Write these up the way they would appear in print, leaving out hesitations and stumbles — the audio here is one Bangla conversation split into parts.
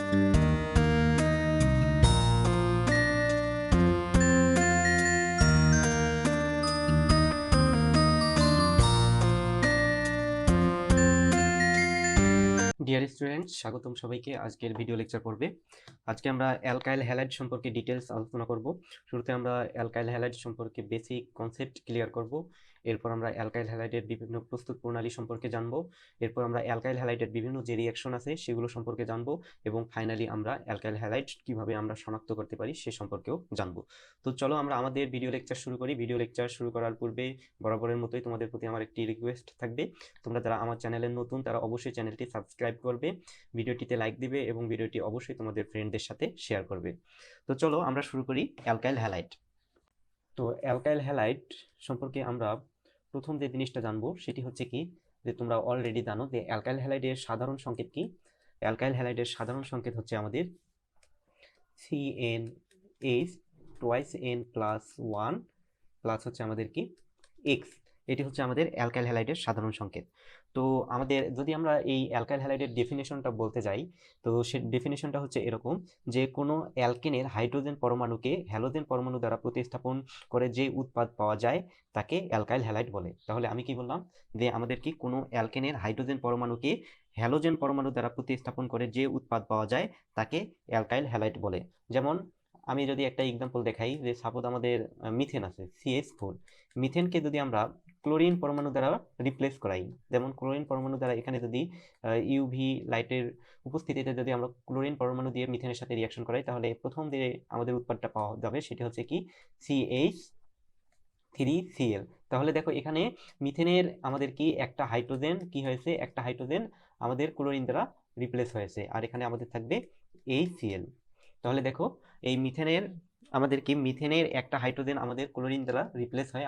ডিয়ার স্টুডেন্টস, স্বাগতম সবাইকে আজকের ভিডিও লেকচার পর্বে। আজকে আমরা অ্যালকাইল হ্যালাইড সম্পর্কে ডিটেলস আলোচনা করব। শুরুতে আমরা অ্যালকাইল হ্যালাইড সম্পর্কে বেসিক কনসেপ্ট ক্লিয়ার করব। এরপর আমরা অ্যালকাইল হ্যালাইডের বিভিন্ন প্রস্তুত প্রণালী সম্পর্কে জানব। এরপর আমরা অ্যালকাইল হ্যালাইডের বিভিন্ন যে রিঅ্যাকশন আছে সেগুলো সম্পর্কে জানব, এবং ফাইনালি আমরা অ্যালকাইল হ্যালাইড কিভাবে আমরা শনাক্ত করতে পারি সে সম্পর্কেও জানব। তো চলো আমরা আমাদের ভিডিও লেকচার শুরু করি। ভিডিও লেকচার শুরু করার পূর্বে বরাবরের মতোই তোমাদের প্রতি আমার একটি রিকোয়েস্ট থাকবে, তোমরা যারা আমার চ্যানেলের নতুন তারা অবশ্যই চ্যানেলটি সাবস্ক্রাইব করবে, ভিডিওটিতে লাইক দিবে এবং ভিডিওটি অবশ্যই তোমাদের ফ্রেন্ডদের সাথে শেয়ার করবে। তো চলো আমরা শুরু করি অ্যালকাইল হ্যালাইড। তো অ্যালকাইল হ্যালাইড সম্পর্কে আমরা প্রথম যে জিনিসটা জানবো সেটি হচ্ছে কি, যে তোমরা অলরেডি জানো যে অ্যালকাইল হ্যালাইডের সাধারণ সংকেত কি। অ্যালকাইল হ্যালাইডের সাধারণ সংকেত হচ্ছে আমাদের CnH twice n plus 1 plus হচ্ছে আমাদের কি X। এটি হচ্ছে আমাদের অ্যালকাইল হ্যালাইডের সাধারণ সংকেত। তো আমাদের যদি আমরা এই অ্যালকাইল হ্যালাইডের ডেফিনেশনটা বলতে যাই, তো সে ডেফিনেশনটা হচ্ছে এরকম, যে কোনো অ্যালকেনের হাইড্রোজেন পরমাণুকে হ্যালোজেন পরমাণু দ্বারা প্রতিস্থাপন করে যে উৎপাদ পাওয়া যায় তাকে অ্যালকাইল হ্যালাইড বলে। তাহলে আমি কি বললাম, যে আমাদের কি কোনো অ্যালকেনের হাইড্রোজেন পরমাণুকে হ্যালোজেন পরমাণু দ্বারা প্রতিস্থাপন করে যে উৎপাদ পাওয়া যায় তাকে অ্যালকাইল হ্যালাইড বলে। যেমন আমি যদি একটা এক্সাম্পল দেখাই, যে সাপোজ আমাদের মিথেন আছে CH4, মিথেনকে যদি আমরা ক্লোরিন পরমাণু দ্বারা রিপ্লেস করাই, যেমন ক্লোরিন পরমাণু দ্বারা এখানে যদি ইউভি লাইটের উপস্থিতিতে যদি আমরা ক্লোরিন পরমাণু দিয়ে মিথেনের সাথে রিয়াকশন করাই, তাহলে প্রথম যে আমাদের উৎপাদটা পাওয়া যাবে সেটি হচ্ছে কি CH3Cl। তাহলে দেখো এখানে মিথেনের আমাদের কি একটা হাইড্রোজেন কি হয়েছে, একটা হাইড্রোজেন আমাদের ক্লোরিন দ্বারা রিপ্লেস হয়েছে, আর এখানে আমাদের থাকবে HCl। তাহলে দেখো এই মিথেনের একটা হাইড্রোজেন আমাদের ক্লোরিন দ্বারা রিপ্লেস হয়,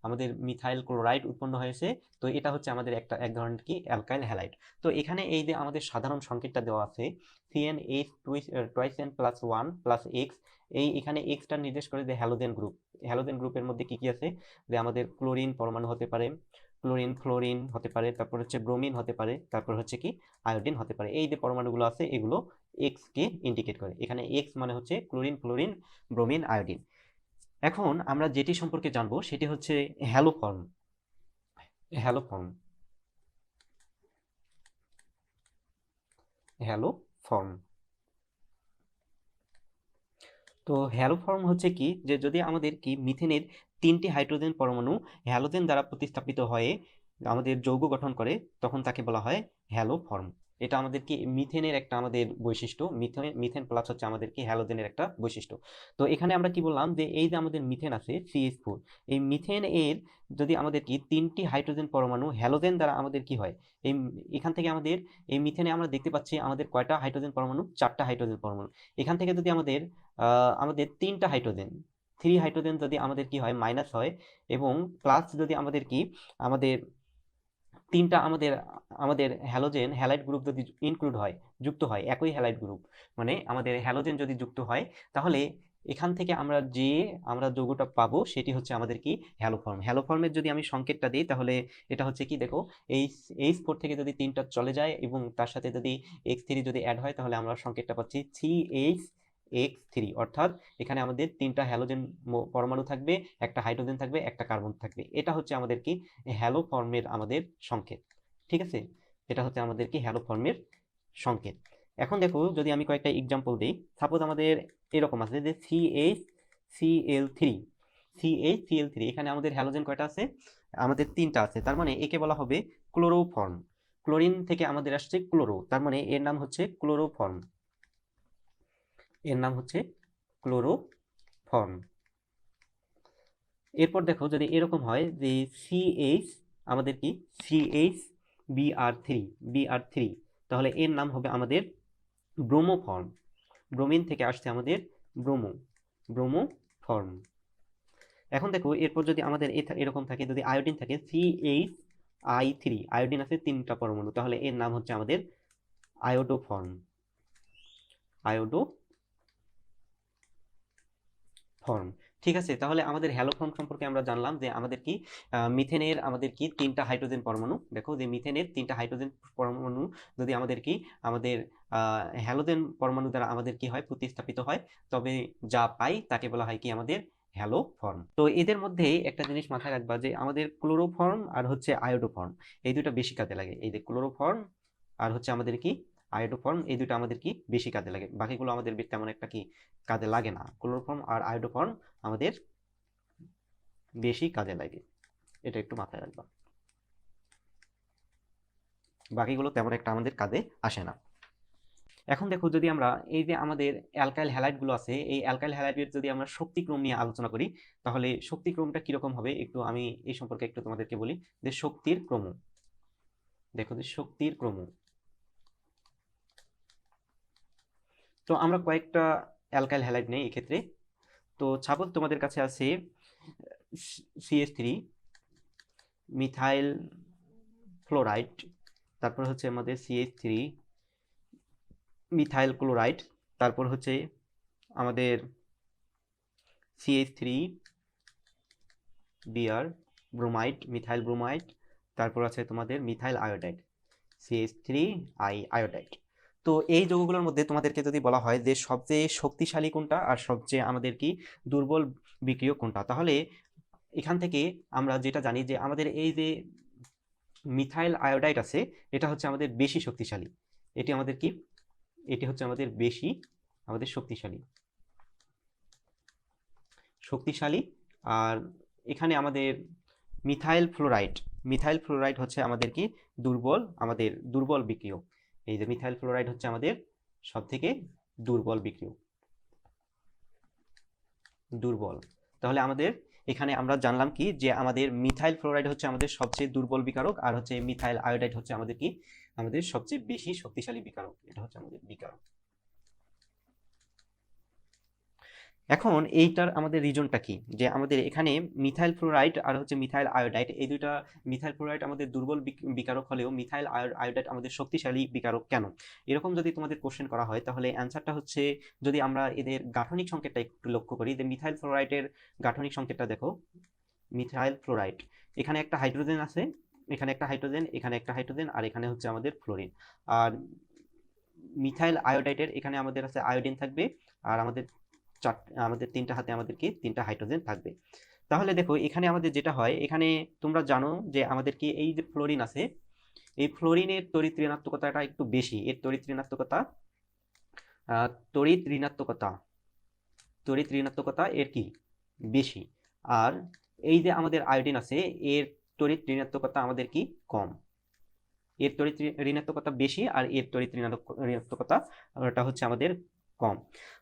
আমাদের মিথাইল ক্লোরাইড উৎপন্ন হয়েছে। তো এটা হচ্ছে আমাদের এক ধরনের কি অ্যালকাইল হ্যালাইড। তো এখানে এই যে আমাদের সাধারণ সংকেতটা দেওয়া আছে CnH twice n plus 1 plus X, এখানে এক্সটা নির্দেশ করে যে হ্যালোজেন গ্রুপ। হ্যালোজেন গ্রুপের মধ্যে কি কি আছে, যে আমাদের ক্লোরিন পরমাণু হতে পারে, ফ্লোরিন হতে পারে, তারপর হচ্ছে ব্রোমিন হতে পারে, তারপর হচ্ছে কি আয়োডিন হতে পারে। এই যে পরমাণুগুলো আছে এগুলো এক্স কে ইন্ডিকেট করে। এখানে এক্স মানে হচ্ছে ক্লোরিন, ফ্লোরিন, ব্রোমিন, আয়োডিন। এখন আমরা যেটি সম্পর্কে জানবো সেটি হচ্ছে হ্যালোফর্ম। হ্যালোফর্ম হ্যালোফর্ম তো হ্যালোফর্ম হচ্ছে কি, যে যদি আমাদের কি মিথেনের 3টি হাইড্রোজেন পরমাণু হ্যালোজেন দ্বারা প্রতিস্থাপিত হয়ে আমাদের যৌগ গঠন করে, তখন তাকে বলা হয় হ্যালোফর্ম। এটা আমাদের কি মিথেনের একটা আমাদের বৈশিষ্ট্য, মিথেন প্লাস হচ্ছে আমাদের কি হ্যালোজেনের একটা বৈশিষ্ট্য। তো এখানে আমরা কি বললাম, যে এই যে আমাদের মিথেন আছে CH4, এই মিথেন এর যদি আমাদের কি 3টি হাইড্রোজেন পরমাণু হ্যালোজেন দ্বারা আমাদের কি হয়, এই এখান থেকে আমাদের এই মিথেনে আমরা দেখতে পাচ্ছি আমাদের কয়টা হাইড্রোজেন পরমাণু, 4টা হাইড্রোজেন পরমাণু। এখান থেকে যদি আমাদের 3টা হাইড্রোজেন, 3 হাইড্রোজেন যদি আমাদের কি হয় মাইনাস হয়, এবং প্লাস যদি আমাদের 3টা আমাদের হ্যালোজেন হ্যালাইড গ্রুপ যদি ইনক্লুড হয়, যুক্ত হয় একই হ্যালাইড গ্রুপ, মানে আমাদের হ্যালোজেন যদি যুক্ত হয়, তাহলে এখান থেকে আমরা যৌগটা পাবো সেটি হচ্ছে আমাদের কি হ্যালোফর্ম। হ্যালোফর্মের যদি আমি সংকেতটা দিই, তাহলে এটা হচ্ছে কি, দেখো H4 থেকে যদি 3টা চলে যায় এবং তার সাথে যদি X3 যদি অ্যাড হয়, তাহলে আমরা সংকেতটা পাচ্ছি CH(X3), অর্থাৎ এখানে আমাদের 3টা হ্যালোজেন পরমাণু থাকবে, একটা হাইড্রোজেন থাকবে, একটা কার্বন থাকবে। এটা হচ্ছে আমাদের কি হ্যালো ফর্মের আমাদের সংকেত। ঠিক আছে, এটা হচ্ছে আমাদের কি হ্যালো ফর্মের সংকেত। এখন দেখো যদি আমি কয়েকটা এক্সাম্পল দিই, সাপোজ আমাদের এরকম আছে যে CH(Cl3), এখানে আমাদের হ্যালোজেন কয়টা আছে, আমাদের 3টা আছে, তার মানে একে বলা হবে ক্লোরোফর্ম। ক্লোরিন থেকে আমাদের আসছে ক্লোরো, তার মানে এর নাম হচ্ছে ক্লোরোফর্ম। এরপর দেখো যদি এরকম হয় যে আমাদের কি Br3, তাহলে এর নাম হবে আমাদের ব্রোমোফর্ম। ব্রোমিন থেকে আসছে আমাদের ব্রোমোফর্ম। এখন দেখো এরপর যদি আমাদের এরকম থাকে, যদি আয়োডিন থাকে CHI3, আয়োডিন আছে 3টা পরমাণু, তাহলে এর নাম হচ্ছে আমাদের আয়োডোফর্ম। ঠিক আছে, তাহলে আমাদের হ্যালো ফর্ম সম্পর্কে আমরা জানলাম যে আমাদের কি মিথেনের আমাদের কি 3টা হাইড্রোজেন পরমাণু। দেখো যে মিথেনের 3টা হাইড্রোজেন পরমাণু যদি আমাদের কি আমাদের হ্যালোজেন পরমাণু দ্বারা আমাদের কি হয় প্রতিস্থাপিত হয়, তবে যা পাই তাকে বলা হয় কি আমাদের হ্যালো ফর্ম। তো এদের মধ্যে একটা জিনিস মাথায় রাখবা যে আমাদের ক্লোরোফর্ম আর হচ্ছে আয়োডোফর্ম, এই দুটো বেশি কাজে লাগে। এই যে ক্লোরোফর্ম আর হচ্ছে আমাদের কি আয়োডোফর্ম, এই দুটো আমাদের কি বেশি কাজে লাগে, বাকিগুলো আমাদের তেমন একটা কি কাজে লাগে না। ক্লোরোফর্ম আর আয়োডোফর্ম আমাদের বেশি কাজে লাগে, এটা একটু মাথায় রাখবা, বাকিগুলো তেমন একটা আমাদের কাজে আসে না। এখন দেখো যদি আমরা এই যে আমাদের অ্যালকাইল হ্যালাইড গুলো আছে, এই অ্যালকাইল হ্যালাইডের যদি আমরা শক্তিক্রম নিয়ে আলোচনা করি, তাহলে শক্তিক্রমটা কিরকম হবে একটু আমি এই সম্পর্কে একটু তোমাদেরকে বলি। যে শক্তির ক্রম, দেখো যে শক্তির ক্রম, তো আমরা কয়েকটা অ্যালকাইল হ্যালাইড নেই এক্ষেত্রে। তো সাপোজ তোমাদের কাছে আছে CH3 মিথাইল ফ্লোরাইড, তারপর হচ্ছে আমাদের CH3 মিথাইল ক্লোরাইড, তারপর হচ্ছে আমাদের CH3 BR bromide methyl bromide, তারপর আছে তোমাদের মিথাইল আয়োডাইড CH3 আয়োডাইড। তো এই যৌগগুলোর মধ্যে তোমাদেরকে যদি বলা হয় যে সবচেয়ে শক্তিশালী কোনটা আর সবচেয়ে আমাদের কি দুর্বল বিক্রিয়ক কোনটা, তাহলে এখান থেকে আমরা যেটা জানি যে আমাদের এই যে মিথাইল আয়োডাইড আছে, এটা হচ্ছে আমাদের বেশি শক্তিশালী। এটি আমাদের কি, এটি হচ্ছে আমাদের বেশি আমাদের শক্তিশালী। আর এখানে আমাদের মিথাইল ফ্লোরাইড হচ্ছে আমাদের কি আমাদের দুর্বল বিক্রিয়ক। এই যে মিথাইল ফ্লোরাইড হচ্ছে আমাদের সব থেকে দুর্বল বিক্রিয়ক, দুর্বল। তাহলে আমাদের এখানে আমরা জানলাম কি যে আমাদের মিথাইল ফ্লোরাইড হচ্ছে আমাদের সবচেয়ে দুর্বল বিকারক, আর হচ্ছে মিথাইল আয়োডাইড হচ্ছে আমাদের কি আমাদের সবচেয়ে বেশি শক্তিশালী বিকারক। এটা হচ্ছে আমাদের বিকারক। এখন এইটার আমাদের রিজনটা কি, যে আমাদের এখানে মিথাইল ফ্লোরাইড আর হচ্ছে মিথাইল আয়োডাইড, এই দুইটা মিথাইল ফ্লোরাইড আমাদের দুর্বল বিকারক হলেও মিথাইল আয়োডাইড আমাদের শক্তিশালী বিকারক কেন? এরকম যদি তোমাদের কোশ্চেন করা হয়, তাহলে অ্যান্সারটা হচ্ছে, যদি আমরা এদের গাঠনিক সংকেতটা একটু লক্ষ্য করি, যে মিথাইল ফ্লোরাইডের গাঠনিক সংকেতটা দেখো। মিথাইল ফ্লোরাইড, এখানে একটা হাইড্রোজেন আছে, এখানে একটা হাইড্রোজেন, এখানে একটা হাইড্রোজেন, আর এখানে হচ্ছে আমাদের ফ্লোরিন। আর মিথাইল আয়োডাইডের এখানে আমাদের আছে আয়োডিন থাকবে, আর আমাদের আমাদের 3টা হাতে আমাদের কি 3টা হাইড্রোজেন থাকবে। তাহলে দেখো এখানে আমাদের যেটা হয়, এখানে তোমরা জানো যে আমাদের কি এই যে ফ্লোরিন আছে, এই ফ্লোরিনের তড়িৎ ঋণাত্মকতাটা একটু বেশি। এর তড়িৎ ঋণাত্মকতা তড়িৎ ঋণাত্মকতা তড়িৎ ঋণাত্মকতা এর কি বেশি। আর এই যে আমাদের আয়োডিন আছে, এর তড়িৎ ঋণাত্মকতা আমাদের কি কম। এর তড়িৎ ঋণাত্মকতা বেশি আর এর তড়িৎ ঋণাত্মকতা হচ্ছে আমাদের কম।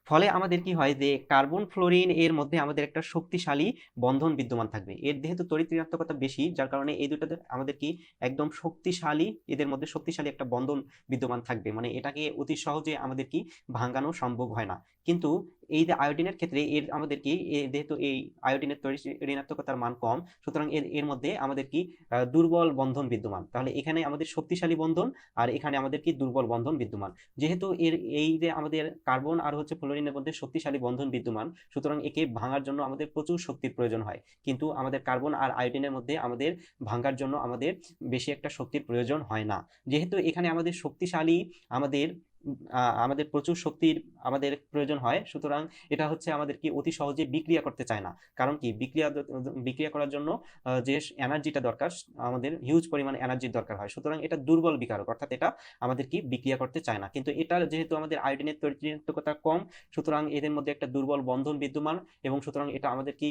ফলে আমাদের কি হয় যে কার্বন ফ্লোরিন এর মধ্যে আমাদের একটা শক্তিশালী বন্ধন বিদ্যমান থাকবে। এর যেহেতু তড়িৎ ঋণাত্মকতা বেশি, যার কারণে এই দুটাতে আমাদের কি একদম শক্তিশালী, এদের মধ্যে শক্তিশালী একটা বন্ধন বিদ্যমান থাকবে, মানে এটাকে অতি সহজে আমাদের কি ভাঙানো সম্ভব হয় না। কিন্তু এই যে আয়োডিনের ক্ষেত্রে এর আমাদের কি যেহেতু এই আয়োডিনের তড়িৎ ঋণাত্মকতার মান কম, সুতরাং এর মধ্যে আমাদের কি দুর্বল বন্ধন বিদ্যমান। তাহলে এখানে আমাদের শক্তিশালী বন্ধন, আর এখানে আমাদের কি দুর্বল বন্ধন বিদ্যমান। যেহেতু এই যে আমাদের কার্বন আর হচ্ছে ফ্লোরিনের মধ্যে শক্তিশালী বন্ধন বিদ্যমান, সুতরাং একে ভাঙার জন্য আমাদের প্রচুর শক্তির প্রয়োজন হয়। কিন্তু আমাদের কার্বন আর আয়োডিনের মধ্যে আমাদের ভাঙার জন্য আমাদের বেশি একটা শক্তির প্রয়োজন হয় না। যেহেতু এখানে আমাদের শক্তিশালী আমাদের প্রচুর শক্তির আমাদের প্রয়োজন হয়, সুতরাং এটা হচ্ছে আমাদের কি অতি সহজে বিক্রিয়া করতে চায় না। কারণ কি বিক্রিয়া করার জন্য যে এনার্জিটা দরকার, আমাদের হিউজ পরিমাণ এনার্জির দরকার হয়, সুতরাং এটা দুর্বল বিকারক, অর্থাৎ এটা আমাদের কি বিক্রিয়া করতে চায় না। কিন্তু এটা যেহেতু আমাদের আয়োডিনের তড়িৎ ঋণাত্মকতা কম, সুতরাং এদের মধ্যে একটা দুর্বল বন্ধন বিদ্যমান, এবং সুতরাং এটা আমাদের কি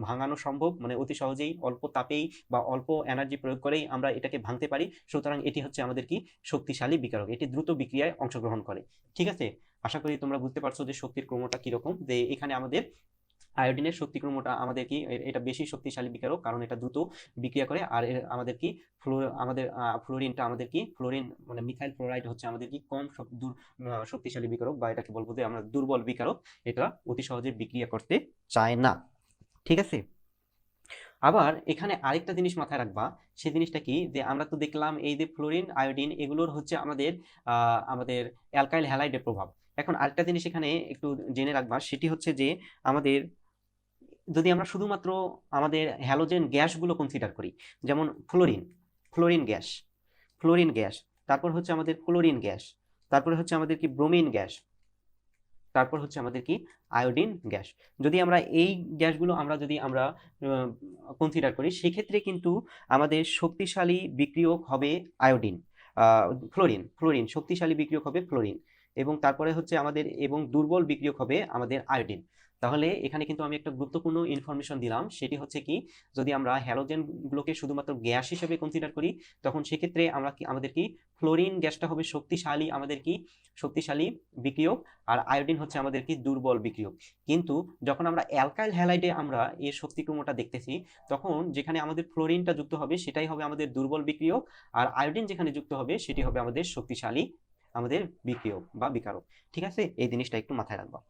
ভাঙানো সম্ভব, মানে অতি সহজেই অল্প তাপেই বা অল্প এনার্জি প্রয়োগ করেই আমরা এটাকে ভাঙতে পারি। সুতরাং এটি হচ্ছে আমাদের কি শক্তিশালী বিকারক, এটি দ্রুত বিক্রিয়ায় অংশগ্রহণ করে। ঠিক আছে, আশা করি তোমরা বুঝতে পারছো যে শক্তির ক্রমটা কিরকম। যে এখানে আমাদের আয়োডিনের শক্তিক্রমটা আমাদের কি এটা বেশি শক্তিশালী বিকারক, কারণ এটা দ্রুত বিক্রিয়া করে। আর আমাদের কি আমাদের ফ্লোরিনটা আমাদের কি ফ্লোরিন মানে মিথাইল ফ্লোরাইড হচ্ছে আমাদের কি কম শক্তিশালী বিকারক, বা এটাকে বলবো যে আমরা দুর্বল বিকারক, এটা অতি সহজে বিক্রিয়া করতে চায় না। ঠিক আছে, আবার এখানে আরেকটা জিনিস মাথায় রাখবা, সেই জিনিসটা কি, যে আমরা তো দেখলাম এই যে ফ্লোরিন আয়োডিন এগুলোর হচ্ছে আমাদের অ্যালকাইল হ্যালাইডের প্রভাব। এখন আরেকটা জিনিস এখানে একটু জেনে রাখবা, সেটি হচ্ছে যে আমাদের যদি আমরা শুধুমাত্র আমাদের হ্যালোজেন গ্যাসগুলো কনসিডার করি, যেমন ফ্লোরিন গ্যাস, তারপর হচ্ছে আমাদের ক্লোরিন গ্যাস, তারপরে হচ্ছে আমাদের কি ব্রোমিন গ্যাস, তারপর হচ্ছে আমাদের কি আয়োডিন গ্যাস। যদি আমরা এই গ্যাসগুলো যদি আমরা কনসিডার করি, সেক্ষেত্রে কিন্তু আমাদের শক্তিশালী বিক্রিয়ক হবে আয়োডিন, ফ্লোরিন শক্তিশালী বিক্রিয়ক হবে ফ্লোরিন, এবং তারপরে হচ্ছে আমাদের এবং দুর্বল বিক্রিয়ক হবে আমাদের আয়োডিন। তাহলে এখানে কিন্তু আমি একটা গুরুত্বপূর্ণ ইনফরমেশন দিলাম, সেটি হচ্ছে কি, যদি আমরা হ্যালোজেনগুলোকে শুধুমাত্র গ্যাস হিসেবে কনসিডার করি, তখন সেক্ষেত্রে আমাদের কি ফ্লোরিন গ্যাসটা হবে শক্তিশালী বিক্রিয়ক, আর আয়োডিন হচ্ছে আমাদের কি দুর্বল বিক্রিয়ক। কিন্তু যখন আমরা অ্যালকাইল হ্যালাইডে আমরা এর শক্তিক্রমটা দেখতেছি, তখন যেখানে আমাদের ফ্লোরিনটা যুক্ত হবে সেটাই হবে আমাদের দুর্বল বিক্রিয়ক, আর আয়োডিন যেখানে যুক্ত হবে সেটি হবে আমাদের শক্তিশালী বিক্রিয়ক বা বিকারক। ঠিক আছে, এই জিনিসটা একটু মাথায় রাখবা।